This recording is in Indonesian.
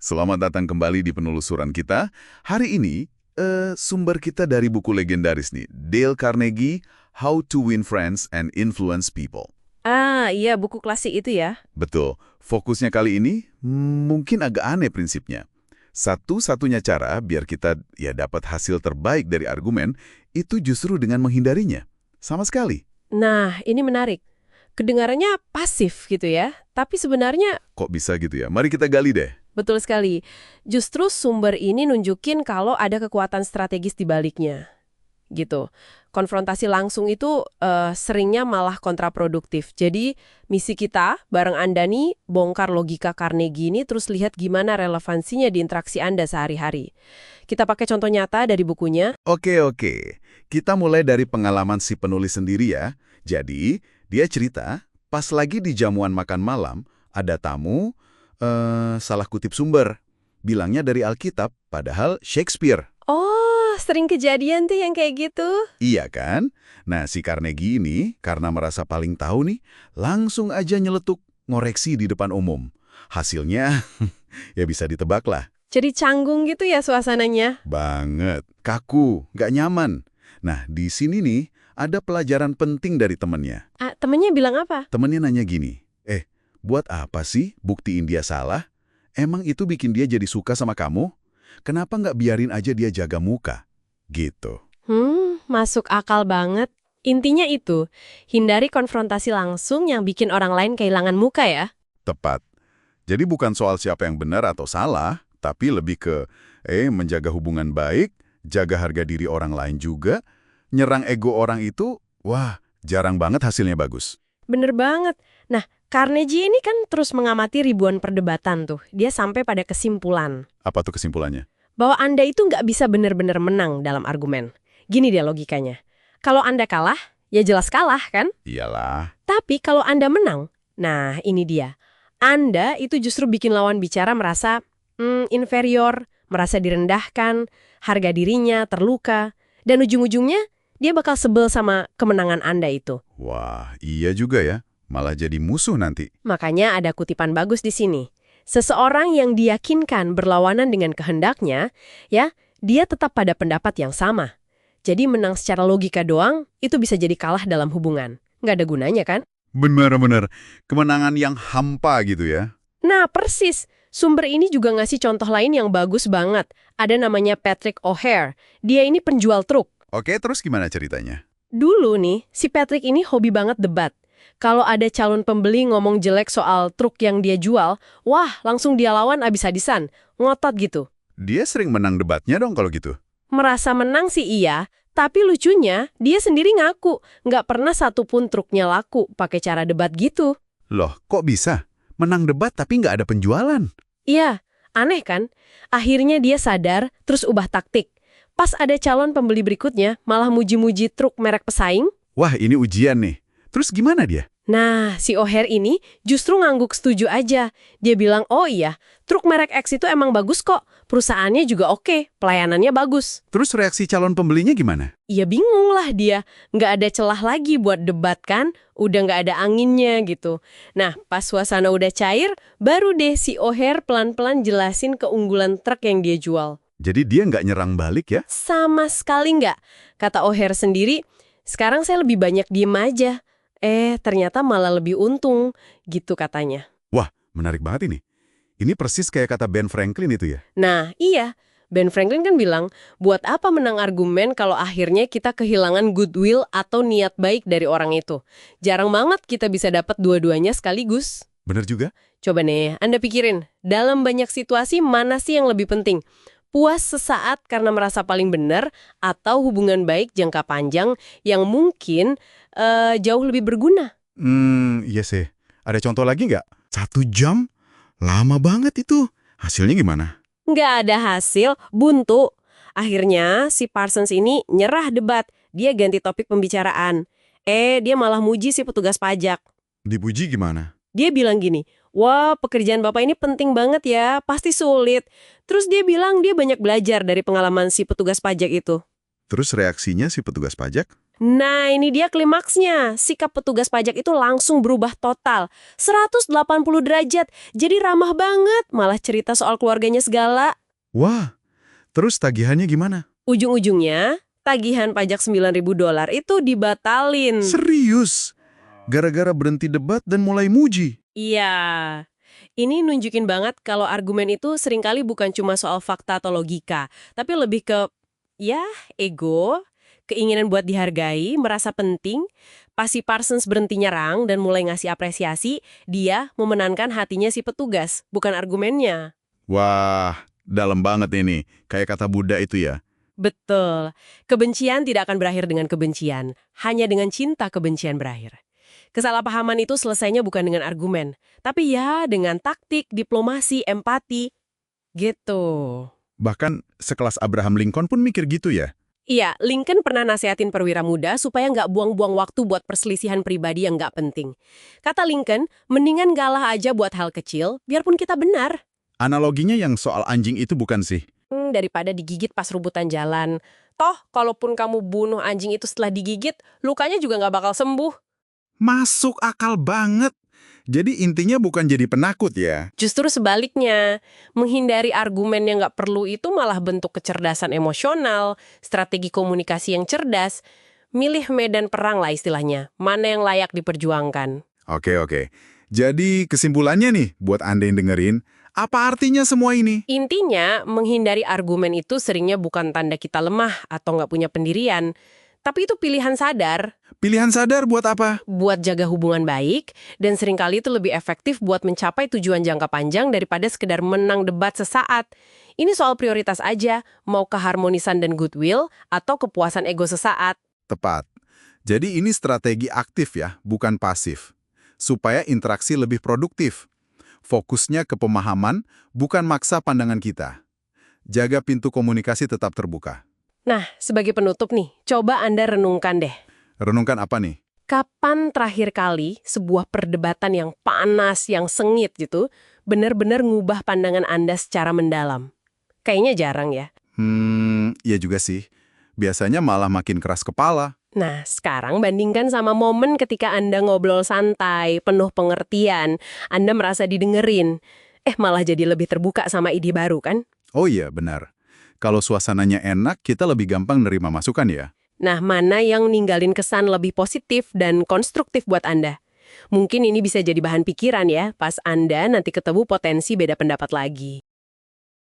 Selamat datang kembali di penelusuran kita. Hari ini, sumber kita dari buku legendaris nih, Dale Carnegie, How to Win Friends and Influence People. Ah, iya buku klasik itu ya. Betul, fokusnya kali ini mungkin agak aneh prinsipnya. Satu-satunya cara biar kita dapat hasil terbaik dari argumen, itu justru dengan menghindarinya. Sama sekali. Nah, ini menarik. Kedengarannya pasif gitu ya, tapi sebenarnya Kok bisa gitu ya? Mari kita gali deh. betul sekali. Justru sumber ini nunjukin kalau ada kekuatan strategis di baliknya. Gitu. Konfrontasi langsung itu seringnya malah kontraproduktif. Jadi, misi kita bareng Anda nih, bongkar logika Carnegie ini terus lihat gimana relevansinya di interaksi Anda sehari-hari. Kita pakai contoh nyata dari bukunya. Oke. Kita mulai dari pengalaman si penulis sendiri ya. Jadi, dia cerita, pas lagi di jamuan makan malam, ada tamu, salah kutip sumber. Bilangnya dari Alkitab, padahal Shakespeare. Oh, sering kejadian tuh yang kayak gitu. Iya kan? Nah, si Carnegie ini, karena merasa paling tahu nih, langsung aja nyeletuk, ngoreksi di depan umum. Hasilnya, ya bisa ditebak lah. Jadi canggung gitu ya suasananya. Banget. Kaku, nggak nyaman. Nah, di sini nih, ada pelajaran penting dari temennya. Ah, temennya bilang apa? Temennya nanya gini, buat apa sih buktiin dia salah? Emang itu bikin dia jadi suka sama kamu? Kenapa nggak biarin aja dia jaga muka? Gitu. Masuk akal banget. Intinya itu, hindari konfrontasi langsung yang bikin orang lain kehilangan muka ya. Tepat. Jadi bukan soal siapa yang benar atau salah, tapi lebih ke, menjaga hubungan baik, jaga harga diri orang lain juga, nyerang ego orang itu, wah, jarang banget hasilnya bagus. Bener banget. Nah, Carnegie ini kan terus mengamati ribuan perdebatan tuh. Dia sampai pada kesimpulan Apa tuh kesimpulannya? bahwa Anda itu nggak bisa bener-bener menang dalam argumen. Gini dia logikanya. Kalau Anda kalah, ya jelas kalah kan? Iyalah. Tapi kalau Anda menang, nah ini dia. Anda itu justru bikin lawan bicara merasa inferior, merasa direndahkan, harga dirinya terluka, dan ujung-ujungnya dia bakal sebel sama kemenangan Anda itu. Wah, iya juga ya. Malah jadi musuh nanti. Makanya ada kutipan bagus di sini. Seseorang yang diyakinkan berlawanan dengan kehendaknya, ya, dia tetap pada pendapat yang sama. Jadi menang secara logika doang, itu bisa jadi kalah dalam hubungan. Nggak ada gunanya kan? Benar-benar. Kemenangan yang hampa gitu ya. Nah, persis. Sumber ini juga ngasih contoh lain yang bagus banget. Ada namanya Patrick O'Hare. Dia ini penjual truk. Oke, terus gimana ceritanya? Dulu nih, si Patrick ini hobi banget debat. Kalau ada calon pembeli ngomong jelek soal truk yang dia jual, wah langsung dia lawan abis-abisan, ngotot gitu. Dia sering menang debatnya dong kalau gitu. Merasa menang sih iya, tapi lucunya dia sendiri ngaku nggak pernah satupun truknya laku pakai cara debat gitu. Loh, kok bisa? Menang debat tapi nggak ada penjualan. Iya, aneh kan? Akhirnya dia sadar, terus ubah taktik. Pas ada calon pembeli berikutnya, malah muji-muji truk merek pesaing. Wah, ini ujian nih. Terus gimana dia? Nah, si O'Hare ini justru ngangguk setuju aja. Dia bilang, oh iya, truk merek X itu emang bagus kok. Perusahaannya juga oke, pelayanannya bagus. Terus reaksi calon pembelinya gimana? Ya bingung lah dia. Nggak ada celah lagi buat debat kan. Udah nggak ada anginnya gitu. Nah, pas suasana udah cair, baru deh si O'Hare pelan-pelan jelasin keunggulan truk yang dia jual. Jadi dia nggak nyerang balik ya? Sama sekali nggak. Kata O'Hare sendiri, sekarang saya lebih banyak diem aja. Ternyata malah lebih untung, gitu katanya. Wah, menarik banget ini. Ini persis kayak kata Ben Franklin itu ya? Nah, iya. Ben Franklin kan bilang, buat apa menang argumen kalau akhirnya kita kehilangan goodwill atau niat baik dari orang itu. Jarang banget kita bisa dapat dua-duanya sekaligus. Bener juga? Coba nih, Anda pikirin, dalam banyak situasi mana sih yang lebih penting? Puas sesaat karena merasa paling benar, atau hubungan baik jangka panjang yang mungkin jauh lebih berguna? Iya sih. Ada contoh lagi nggak? 1 jam? Lama banget itu. Hasilnya gimana? Nggak ada hasil, buntu. Akhirnya si Parsons ini nyerah debat. Dia ganti topik pembicaraan. Dia malah muji si petugas pajak. Dipuji gimana? Dia bilang gini, wah pekerjaan Bapak ini penting banget ya, pasti sulit. Terus dia bilang dia banyak belajar dari pengalaman si petugas pajak itu. Terus reaksinya si petugas pajak? Nah, ini dia klimaksnya. Sikap petugas pajak itu langsung berubah total. 180 derajat. Jadi ramah banget, malah cerita soal keluarganya segala. Wah, terus tagihannya gimana? Ujung-ujungnya, tagihan pajak $9.000 itu dibatalin. Serius? Gara-gara berhenti debat dan mulai muji? Iya. Ini nunjukin banget kalau argumen itu seringkali bukan cuma soal fakta atau logika, tapi lebih ke, ya, ego, keinginan buat dihargai, merasa penting. Pas si Parsons berhenti nyerang dan mulai ngasih apresiasi, dia memenangkan hatinya si petugas, bukan argumennya. Wah, dalam banget ini. Kayak kata Buddha itu ya. Betul. Kebencian tidak akan berakhir dengan kebencian. Hanya dengan cinta kebencian berakhir. Kesalahpahaman itu selesainya bukan dengan argumen, tapi ya dengan taktik, diplomasi, empati. Gitu. Bahkan sekelas Abraham Lincoln pun mikir gitu ya. Iya, Lincoln pernah nasihatin perwira muda supaya nggak buang-buang waktu buat perselisihan pribadi yang nggak penting. Kata Lincoln, mendingan galah aja buat hal kecil, biarpun kita benar. Analoginya yang soal anjing itu bukan sih? Daripada digigit pas rebutan jalan. Toh, kalaupun kamu bunuh anjing itu setelah digigit, lukanya juga nggak bakal sembuh. Masuk akal banget. Jadi intinya bukan jadi penakut ya. Justru sebaliknya, menghindari argumen yang nggak perlu itu malah bentuk kecerdasan emosional, strategi komunikasi yang cerdas, milih medan perang lah istilahnya, mana yang layak diperjuangkan. Oke. Jadi kesimpulannya nih, buat Anda yang dengerin, apa artinya semua ini? Intinya, menghindari argumen itu seringnya bukan tanda kita lemah atau nggak punya pendirian, tapi itu pilihan sadar. Pilihan sadar buat apa? Buat jaga hubungan baik, dan seringkali itu lebih efektif buat mencapai tujuan jangka panjang daripada sekedar menang debat sesaat. Ini soal prioritas aja, mau keharmonisan dan goodwill, atau kepuasan ego sesaat. Tepat. Jadi ini strategi aktif ya, bukan pasif. Supaya interaksi lebih produktif. Fokusnya ke pemahaman, bukan maksa pandangan kita. Jaga pintu komunikasi tetap terbuka. Nah, sebagai penutup nih, coba Anda renungkan deh. Renungkan apa nih? Kapan terakhir kali sebuah perdebatan yang panas, yang sengit gitu, benar-benar ngubah pandangan Anda secara mendalam? Kayaknya jarang ya. Ya juga sih. Biasanya malah makin keras kepala. Nah, sekarang bandingkan sama momen ketika Anda ngobrol santai, penuh pengertian, Anda merasa didengerin. Malah jadi lebih terbuka sama ide baru kan? Oh iya, benar. Kalau suasananya enak, kita lebih gampang nerima masukan ya. Nah, mana yang ninggalin kesan lebih positif dan konstruktif buat Anda? Mungkin ini bisa jadi bahan pikiran ya, pas Anda nanti ketemu potensi beda pendapat lagi.